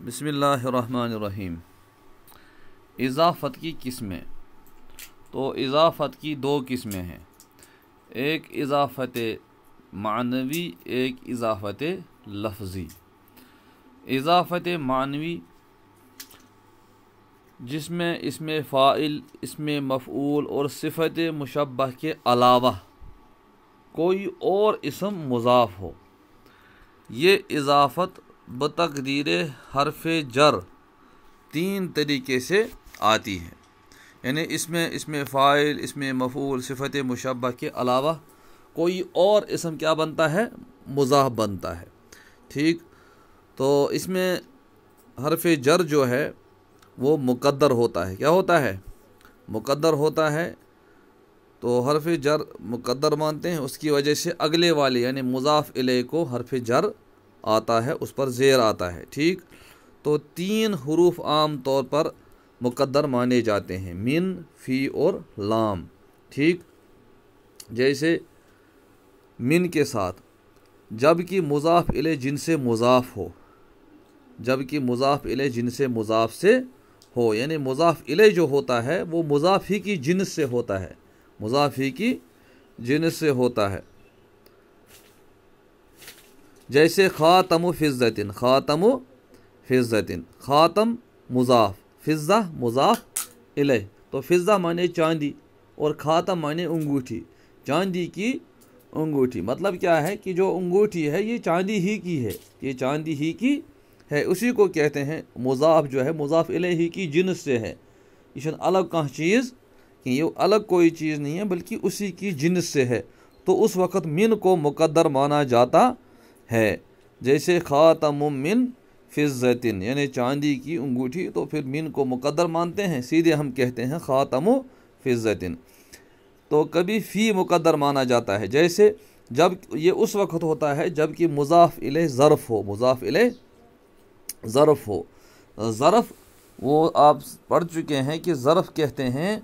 بسم اللہ الرحمن الرحیم۔ اضافت کی قسمیں، تو اضافت کی دو قسمیں ہیں، ایک اضافت معنوی، ایک اضافت لفظی۔ اضافت معنوی جس میں اسم فاعل، اسم مفعول اور صفت مشبہ کے علاوہ کوئی اور اسم مضاف ہو، یہ اضافت بتقدیر حرف جر تین طریقے سے آتی ہے، یعنی اسم فاعل، اسم مفعول، صفت مشبہ کے علاوہ کوئی اور اسم کیا بنتا ہے؟ مضاف بنتا ہے۔ ٹھیک، تو اس میں حرف جر جو ہے وہ مقدر ہوتا ہے۔ کیا ہوتا ہے؟ مقدر ہوتا ہے۔ تو حرف جر مقدر مانتے ہیں، اس کی وجہ سے اگلے والے یعنی مضاف الیہ کو حرف جر آتا ہے، اس پر زیر آتا ہے۔ ٹھیک، تو تین حروف عام طور پر مقدر مانے جاتے ہیں، من، فی اور لام۔ ٹھیک، جیسے من کے ساتھ جبکہ مضاف الیہ جن سے مضاف ہو، جبکہ مضاف الیہ جن سے مضاف سے ہو، یعنی مضاف الیہ جو ہوتا ہے وہ مضاف ہی کی جنس سے ہوتا ہے، مضاف ہی کی جنس سے ہوتا ہے۔ جیسے خاتم فضۃ، خاتم فضۃ، خاتم مضاف، فضہ مضاف الیہ، تو فضہ مانے چاندی اور خاتم مانے انگوٹھی، چاندی کی انگوٹھی۔ مطلب کیا ہے کہ جو انگوٹھی ہے یہ چاندی ہی کی ہے، یہ چاندی ہی کی ہے، اسی کو کہتے ہیں مضاف جو ہے مضاف الیہ ہی کی جنس سے ہے، یہ الگ کہاں چیز کہ یہ الگ کوئی چیز نہیں ہے بلکہ اسی کی جنس سے ہے، تو اس وقت من کو مقدر مانا جاتا ہے۔ جیسے خاتم من فضۃ، یعنی چاندی کی انگوٹھی، تو پھر من کو مقدر مانتے ہیں، سیدھے ہم کہتے ہیں خاتم فضۃ۔ تو کبھی فی مقدر مانا جاتا ہے، جیسے جب یہ اس وقت ہوتا ہے جب کہ مضاف الیہ ظرف ہو، مضاف الیہ ظرف ہو۔ ظرف وہ آپ پڑھ چکے ہیں کہ ظرف کہتے ہیں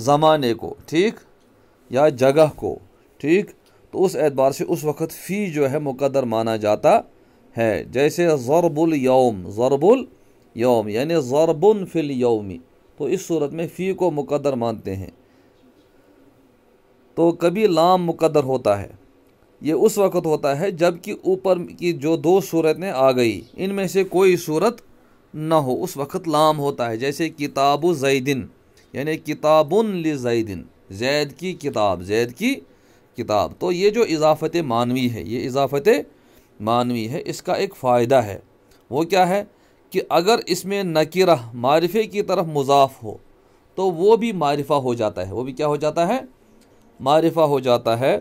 زمانے کو، ٹھیک، یا جگہ کو، ٹھیک، تو اس اعتبار سے اس وقت فی جو ہے مقدر مانا جاتا ہے۔ جیسے ضرب الیوم، ضرب الیوم یعنی ضرب فی الیوم، تو اس صورت میں فی کو مقدر مانتے ہیں۔ تو کبھی لام مقدر ہوتا ہے، یہ اس وقت ہوتا ہے جب کہ اوپر کی جو دو صورتیں آ گئی ان میں سے کوئی صورت نہ ہو، اس وقت لام ہوتا ہے۔ جیسے کتاب زیدن، یعنی کتاب لزید، زید کی کتاب، زید کی کتاب۔ تو یہ جو اضافت معنوی ہے، یہ اضافت معنوی ہے، اس کا ایک فائدہ ہے، وہ کیا ہے کہ اگر اس میں نکرہ معرفے کی طرف مضاف ہو تو وہ بھی معرفہ ہو جاتا ہے، وہ بھی کیا ہو جاتا ہے؟ معرفہ ہو جاتا ہے،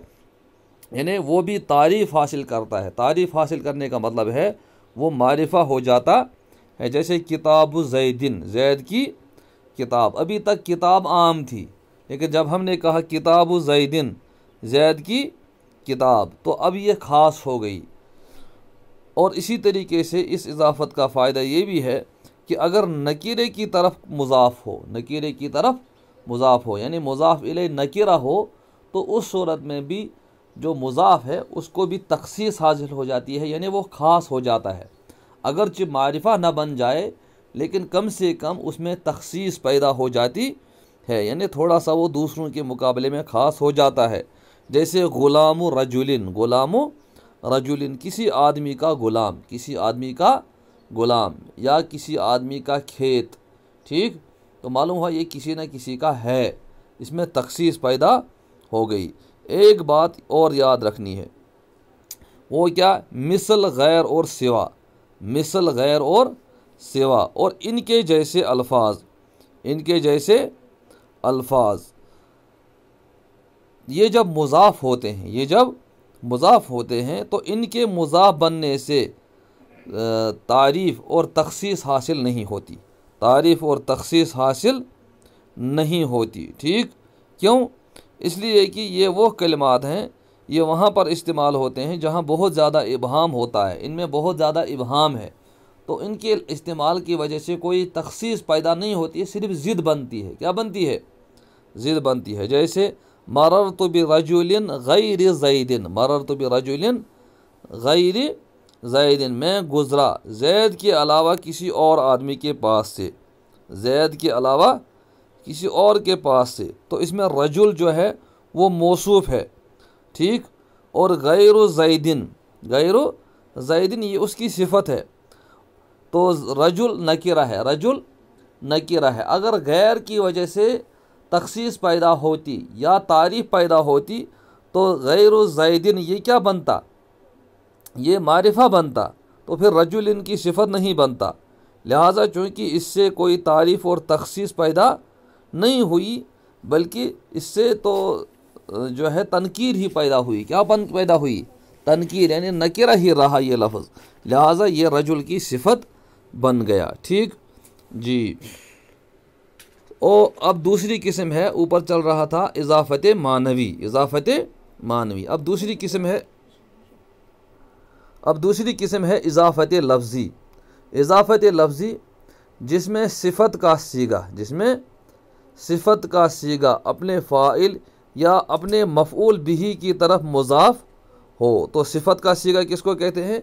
یعنی وہ بھی تعریف حاصل کرتا ہے۔ تعریف حاصل کرنے کا مطلب ہے وہ معرفہ ہو جاتا ہے۔ جیسے کتاب زیدن، زید کی کتاب، ابھی تک کتاب عام تھی لیکن جب ہم نے کہا کتاب زیدن، زید کی کتاب، تو اب یہ خاص ہو گئی۔ اور اسی طریقے سے اس اضافت کا فائدہ یہ بھی ہے کہ اگر نکیرے کی طرف مضاف ہو، نکیرے کی طرف مضاف ہو یعنی مضاف الیہ نکرہ ہو، تو اس صورت میں بھی جو مضاف ہے اس کو بھی تخصیص حاصل ہو جاتی ہے، یعنی وہ خاص ہو جاتا ہے۔ اگرچہ معرفہ نہ بن جائے لیکن کم سے کم اس میں تخصیص پیدا ہو جاتی ہے، یعنی تھوڑا سا وہ دوسروں کے مقابلے میں خاص ہو جاتا ہے۔ جیسے غلام رجل، غلام رجل کسی آدمی کا غلام، کسی آدمی کا غلام، یا کسی آدمی کا کھیت، ٹھیک، تو معلوم ہوا یہ کسی نہ کسی کا ہے، اس میں تخصیص پیدا ہو گئی۔ ایک بات اور یاد رکھنی ہے، وہ کیا؟ مثل، غیر اور سوا، مثل، غیر اور سوا، اور ان کے جیسے الفاظ، ان کے جیسے الفاظ، یہ جب مضاف ہوتے ہیں، یہ جب مضاف ہوتے ہیں تو ان کے مضاف بننے سے تعریف اور تخصیص حاصل نہیں ہوتی، تعریف اور تخصیص حاصل نہیں ہوتی۔ ٹھیک، کیوں؟ اس لیے کہ یہ وہ کلمات ہیں، یہ وہاں پر استعمال ہوتے ہیں جہاں بہت زیادہ ابہام ہوتا ہے، ان میں بہت زیادہ ابہام ہے، تو ان کے استعمال کی وجہ سے کوئی تخصیص پیدا نہیں ہوتی ہے، صرف ضد بنتی ہے۔ کیا بنتی ہے؟ ضد بنتی ہے۔ جیسے مررت برجل غیر زید، مررت برجل غیر زیدن میں گزرا زید کے علاوہ کسی اور آدمی کے پاس سے، زید کے علاوہ کسی اور کے پاس سے، تو اس میں رجل جو ہے وہ موصوف ہے، ٹھیک، اور غیر زیدن، غیر زیدن یہ اس کی صفت ہے، تو رجل نکرہ ہے، رجل نکرہ ہے۔ اگر غیر کی وجہ سے تخصیص پیدا ہوتی یا تعریف پیدا ہوتی تو غیر زیدن یہ کیا بنتا؟ یہ معرفہ بنتا، تو پھر رجل ان کی صفت نہیں بنتا۔ لہٰذا چونکہ اس سے کوئی تعریف اور تخصیص پیدا نہیں ہوئی، بلکہ اس سے تو جو ہے تنکیر ہی پیدا ہوئی، کیا پیدا ہوئی؟ تنکیر، یعنی نکرہ ہی رہا یہ لفظ، لہٰذا یہ رجل کی صفت بن گیا، ٹھیک جی۔ اب دوسری قسم ہے، اوپر چل رہا تھا اضافت معنوی، اضافت معنوی، اب دوسری قسم ہے اضافت لفظی، اضافت لفظی جس میں صفت کا صیغہ اپنے فاعل یا اپنے مفعول بہ کی طرف مضاف ہو۔ تو صفت کا صیغہ کس کو کہتے ہیں؟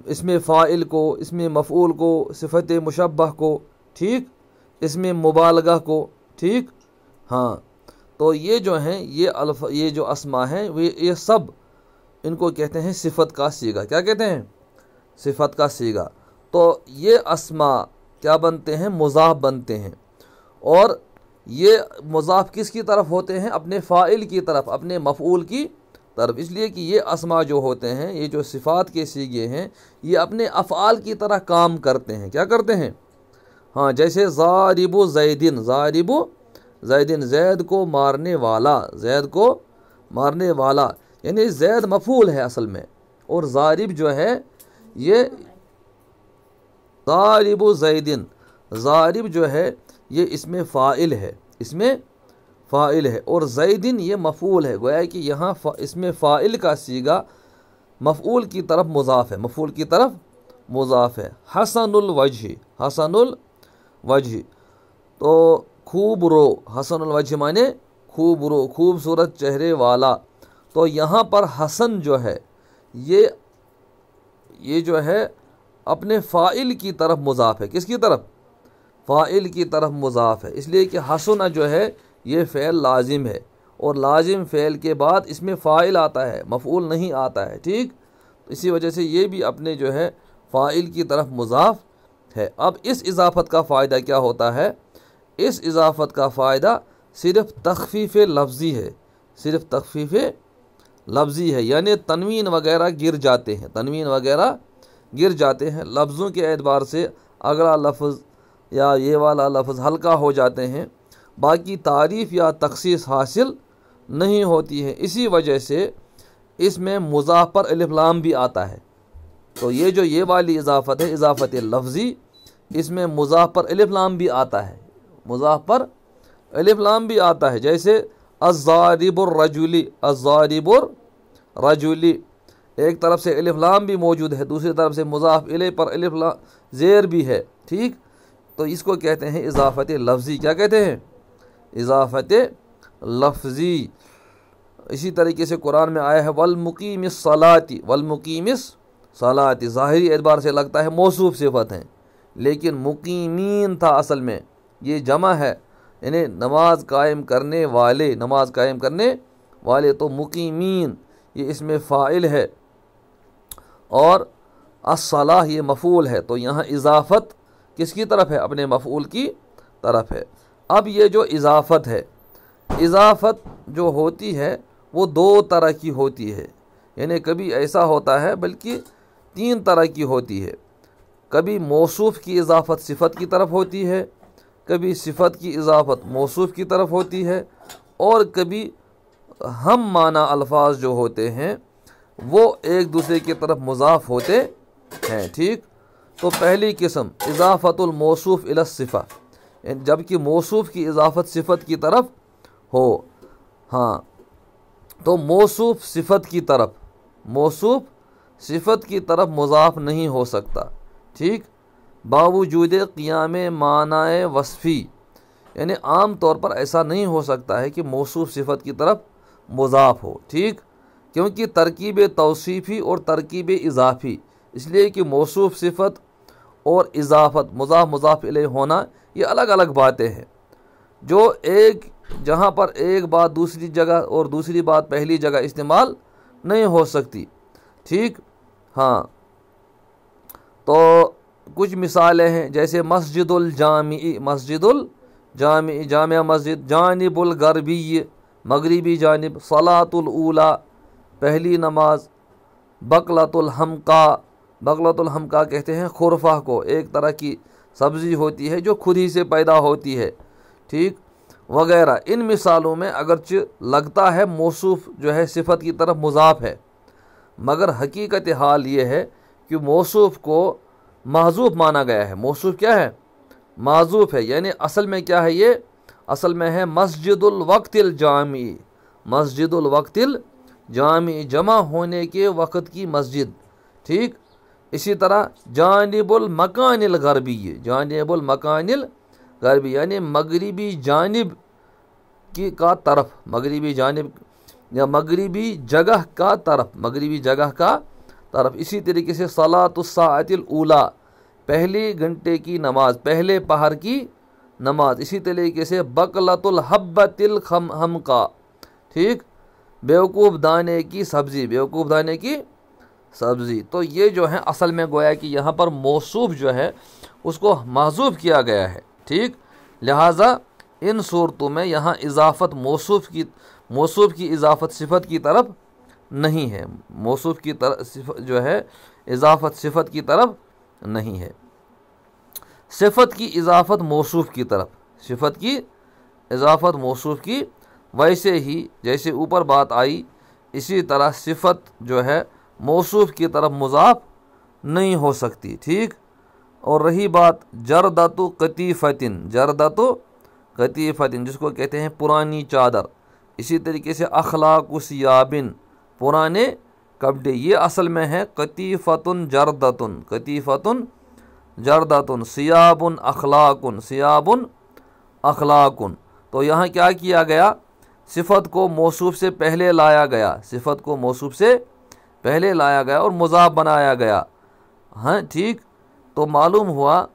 اس میں فاعل کو، اس میں مفعول کو، صفت مشبہ کو، ٹھیک، اس میں مبالغہ کو، ٹھیک، ہاں، تو یہ جو ہیں یہ جو اسما ہیں یہ سب ان کو کہتے ہیں صفت کا صیغہ۔ کیا کہتے ہیں؟ صفت کا صیغہ۔ تو یہ اسما کیا بنتے ہیں؟ مضاف بنتے ہیں، اور یہ مضاف کس کی طرف ہوتے ہیں؟ اپنے فاعل کی طرف، اپنے مفعول کی طرف، اس لیے کہ یہ اسما جو ہوتے ہیں، یہ جو صفات کے صیغے ہیں، یہ اپنے افعال کی طرح کام کرتے ہیں۔ کیا کرتے ہیں؟ ہاں، جیسے ضارب زیدن، ضارب زیدن زید کو مارنے والا، زید کو مارنے والا، یعنی زید مفعول ہے اصل میں، اور ضارب جو ہے یہ ضارب زیدن، ضارب جو ہے یہ اس میں فاعل ہے، اس میں فاعل ہے، اور زیدن یہ مفعول ہے، گویا کہ یہاں اس میں فاعل کا صیغہ مفعول کی طرف مضاف ہے، مفعول کی طرف مضاف ہے۔ حسن الوجہ، حسن الوجہ، تو خوب رو، حسن الوجہ مانے خوب رو، خوبصورت چہرے والا، تو یہاں پر حسن جو ہے یہ جو ہے اپنے فاعل کی طرف مضاف ہے۔ کس کی طرف؟ فاعل کی طرف مضاف ہے، اس لیے کہ حسن جو ہے یہ فعل لازم ہے، اور لازم فعل کے بعد اس میں فاعل آتا ہے، مفعول نہیں آتا ہے، ٹھیک، اسی وجہ سے یہ بھی اپنے جو ہے فاعل کی طرف مضاف ہے۔ اب اس اضافت کا فائدہ کیا ہوتا ہے؟ اس اضافت کا فائدہ صرف تخفیف لفظی ہے، صرف تخفیف لفظی ہے، یعنی تنوین وغیرہ گر جاتے ہیں، تنوین وغیرہ گر جاتے ہیں، لفظوں کے اعتبار سے اگلا لفظ یا یہ والا لفظ ہلکا ہو جاتے ہیں، باقی تعریف یا تخصیص حاصل نہیں ہوتی ہے، اسی وجہ سے اس میں مضاف پر الف لام بھی آتا ہے۔ تو یہ والی اضافت ہے اضافت لفظی، اس میں مضاف پر الف لام بھی آتا ہے، مضاف پر الف لام بھی آتا ہے، جیسے الضارب الرجلی، الضارب الرجلی، ایک طرف سے الف لام بھی موجود ہے، دوسری طرف سے مضاف الیہ پر الف لام زیر بھی ہے، ٹھیک، تو اس کو کہتے ہیں اضافت لفظی۔ کیا کہتے ہیں؟ اضافت لفظی۔ اسی طریقے سے قرآن میں آیا ہے والمقیم الصلاۃ، والمقیم الصلاۃ، ظاہری اعتبار سے لگتا ہے موصوف صفت ہیں، لیکن مقیمین تھا اصل میں، یہ جمع ہے، یعنی نماز قائم کرنے والے، نماز قائم کرنے والے، تو مقیمین یہ اس میں فاعل ہے، اور الصلاۃ یہ مفعول ہے، تو یہاں اضافت کس کی طرف ہے؟ اپنے مفعول کی طرف ہے۔ اب یہ جو اضافت ہے، اضافت جو ہوتی ہے وہ دو طرح کی ہوتی ہے، یعنی کبھی ایسا ہوتا ہے بلکہ تین طرح کی ہوتی ہے، کبھی موصوف کی اضافت صفت کی طرف ہوتی ہے، کبھی صفت کی اضافت موصوف کی طرف ہوتی ہے، اور کبھی ہم معنی الفاظ جو ہوتے ہیں وہ ایک دوسرے کی طرف مضاف ہوتے ہیں، ٹھیک۔ تو پہلی قسم اضافت الموصوف الی الصفہ، جبکہ موصوف کی اضافت صفت کی طرف ہو، ہاں، تو موصوف صفت کی طرف، موصوف صفت کی طرف مضاف نہیں ہو سکتا، ٹھیک، باوجود قیام معنی وصفی، یعنی عام طور پر ایسا نہیں ہو سکتا ہے کہ موصوف صفت کی طرف مضاف ہو، ٹھیک، کیونکہ ترکیب توصیفی اور ترکیب اضافی اس لیے کہ موصوف صفت اور اضافت مضاف مضاف الیہ ہونا یہ الگ الگ باتیں ہیں، جو جہاں پر ایک بات دوسری جگہ اور دوسری بات پہلی جگہ استعمال نہیں ہو سکتی، ٹھیک۔ ہاں، تو کچھ مثالیں ہیں، جیسے مسجد الجامع، مسجد الجامع جامع مسجد، جانب الغربی مغربی جانب، صلاۃ الاولیٰ پہلی نماز، بقلۃ الحمقا، بقلۃ الحمقا کہتے ہیں خرفہ کو، ایک طرح کی سبزی ہوتی ہے جو خود ہی سے پیدا ہوتی ہے، ٹھیک، وغیرہ۔ ان مثالوں میں اگرچہ لگتا ہے موصوف جو ہے صفت کی طرف مضاف ہے، مگر حقیقت حال یہ ہے کہ موصوف کو محذوف مانا گیا ہے۔ موصوف کیا ہے؟ محذوف ہے، یعنی اصل میں کیا ہے؟ یہ اصل میں ہے مسجد الوقت الجامع، مسجد الوقت الجامع، جمع ہونے کے وقت کی مسجد، ٹھیک۔ اسی طرح جانب المکان الغربی، جانب المکان الغربی یعنی مغربی جانب کا طرف، مغربی جانب یا مغربی جگہ کا طرف، مغربی جگہ کا طرف۔ اسی طریقے سے صلاۃ الساعۃ الاولیٰ پہلی گھنٹے کی نماز، پہلے پہر کی نماز۔ اسی طریقے سے بقلۃ الحبۃ الحمقا، ٹھیک، بیوقوف دانے کی سبزی، بیوقوف دانے کی سبزی۔ تو یہ جو ہے اصل میں گویا کہ یہاں پر موصوف جو ہے اس کو محذوف کیا گیا ہے، ٹھیک۔ لہٰذا ان صورتوں میں یہاں اضافت موصوف کی اضافت صفت کی طرف نہیں ہے، موصوف کی طرف جو ہے اضافت صفت کی طرف نہیں ہے۔ صفت کی اضافت موصوف کی طرف، صفت کی اضافت موصوف کی، ویسے ہی جیسے اوپر بات آئی اسی طرح صفت جو ہے موصوف کی طرف مضاف نہیں ہو سکتی، ٹھیک۔ اور رہی بات جردۃ قطیفتن، جردۃ قطیفتن جس کو کہتے ہیں پرانی چادر، اسی طریقے سے اخلاق ثیابن پرانے کپڑے، یہ اصل میں ہے قطیفتن جردۃن، قطیفتن جردۃن، ثیابن اخلاقن، ثیابن اخلاقن۔ تو یہاں کیا کیا گیا؟ صفت کو موصوف سے پہلے لایا گیا، صفت کو موصوف سے پہلے لایا گیا اور مضاف بنایا گیا، ہاں ٹھیک۔ تو معلوم ہوا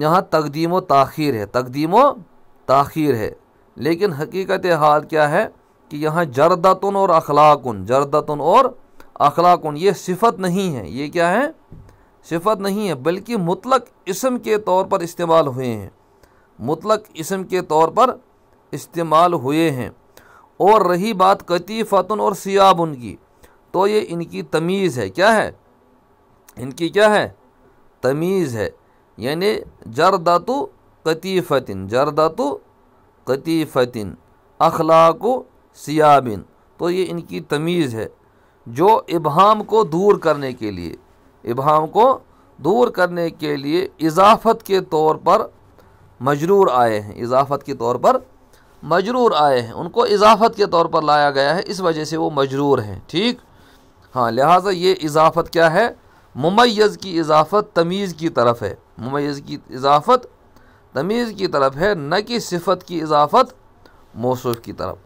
یہاں تقدیم و تاخیر ہے، تقدیم و تاخیر ہے، لیکن حقیقت حال کیا ہے کہ یہاں جردتن اور اخلاقن، جردتن اور اخلاقن یہ صفت نہیں ہے، یہ کیا ہے؟ صفت نہیں ہے، بلکہ مطلق اسم کے طور پر استعمال ہوئے ہیں، مطلق اسم کے طور پر استعمال ہوئے ہیں۔ اور رہی بات قطیفتن اور ثیابن کی، تو یہ ان کی تمیز ہے، کیا ہے؟ ان کی کیا ہے؟ تمیز ہے، یعنی جردۃ قطیفتن، جردۃ قطیفتن، اخلاق ثیابن، تو یہ ان کی تمیز ہے جو ابہام کو دور کرنے کے لیے، ابہام کو دور کرنے کے لیے اضافت کے طور پر مجرور آئے ہیں، اضافت کے طور پر مجرور آئے ہیں، ان کو اضافت کے طور پر لایا گیا ہے، اس وجہ سے وہ مجرور ہیں، ٹھیک۔ ہاں، لہٰذا یہ اضافت کیا ہے؟ ممیز کی اضافت تمیز کی طرف ہے، ممیز کی اضافت تمیز کی طرف ہے، نہ کہ صفت کی اضافت موصوف کی طرف۔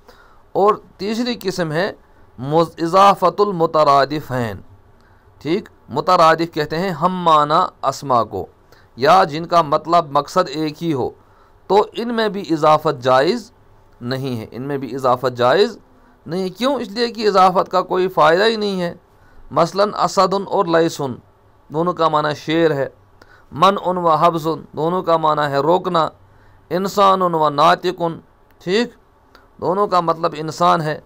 اور تیسری قسم ہے اضافت المترادفین، ٹھیک، مترادف کہتے ہیں ہم معنی اسما کو، یا جن کا مطلب مقصد ایک ہی ہو، تو ان میں بھی اضافت جائز نہیں ہے، ان میں بھی اضافت جائز نہیں، کیوں؟ اس لیے کہ اضافت کا کوئی فائدہ ہی نہیں ہے۔ مثلا اسد اور لیسن دونوں کا معنی شیر ہے، منع و حبس دونوں کا معنی ہے روکنا، انسان و ناطق، ٹھیک، دونوں کا مطلب انسان ہے،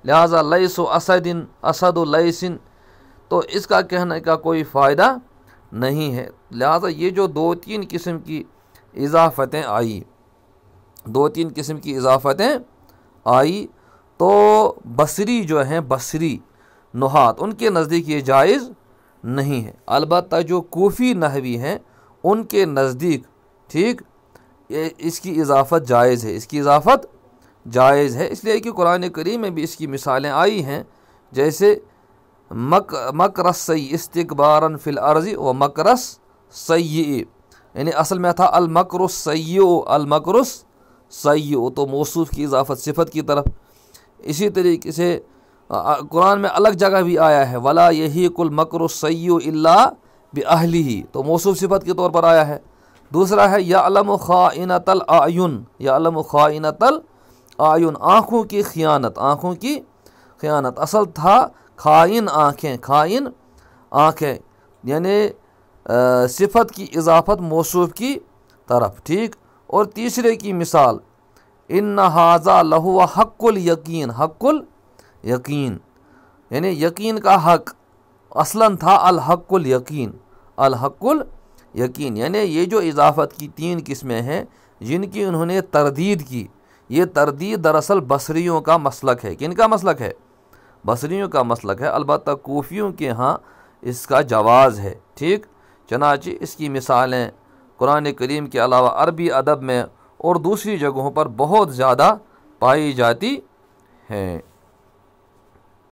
لہٰذا لیس و اسد، اسد و لیسن، تو اس کا کہنے کا کوئی فائدہ نہیں ہے۔ لہٰذا یہ جو دو تین قسم کی اضافتیں آئی، دو تین قسم کی اضافتیں آئی، تو بصری جو ہیں، بصری نحات، ان کے نزدیک یہ جائز نہیں ہے۔ البتہ جو کوفی نحوی ہیں ان کے نزدیک، ٹھیک، اس کی اضافت جائز ہے، اس کی اضافت جائز ہے، اس لیے کہ قرآن کریم میں بھی اس کی مثالیں آئی ہیں، جیسے مکر السیء استکبارا فی الارض و مکر السیء، یعنی اصل میں تھا المکر السیء، المکر السیء، تو موصوف کی اضافت صفت کی طرف۔ اسی طریقے سے قرآن میں الگ جگہ بھی آیا ہے ولا یحیق المکر السیء الا باہلہ، تو موصوف صفت کے طور پر آیا ہے۔ دوسرا ہے یعلم خائنۃ الاعین، یعلم خائنۃ الاعین، آنکھوں کی خیانت، آنکھوں کی خیانت، اصل تھا خائن آنکھیں، خائن آنکھیں، یعنی صفت کی اضافت موصوف کی طرف، ٹھیک۔ اور تیسرے کی مثال ان ھذا لہو حق الیقین، حق الیقین، یعنی یقین کا حق، اصلاً تھا الحق الیقین، الحق الیقین، یعنی یہ جو اضافت کی تین قسمیں ہیں جن کی انہوں نے تردید کی، یہ تردید دراصل بصریوں کا مسلک ہے۔ کن کا مسلک ہے؟ بصریوں کا مسلک ہے، البتہ کوفیوں کے ہاں اس کا جواز ہے، ٹھیک۔ چنانچہ اس کی مثالیں قرآن کریم کے علاوہ عربی ادب میں اور دوسری جگہوں پر بہت زیادہ پائی جاتی ہیں۔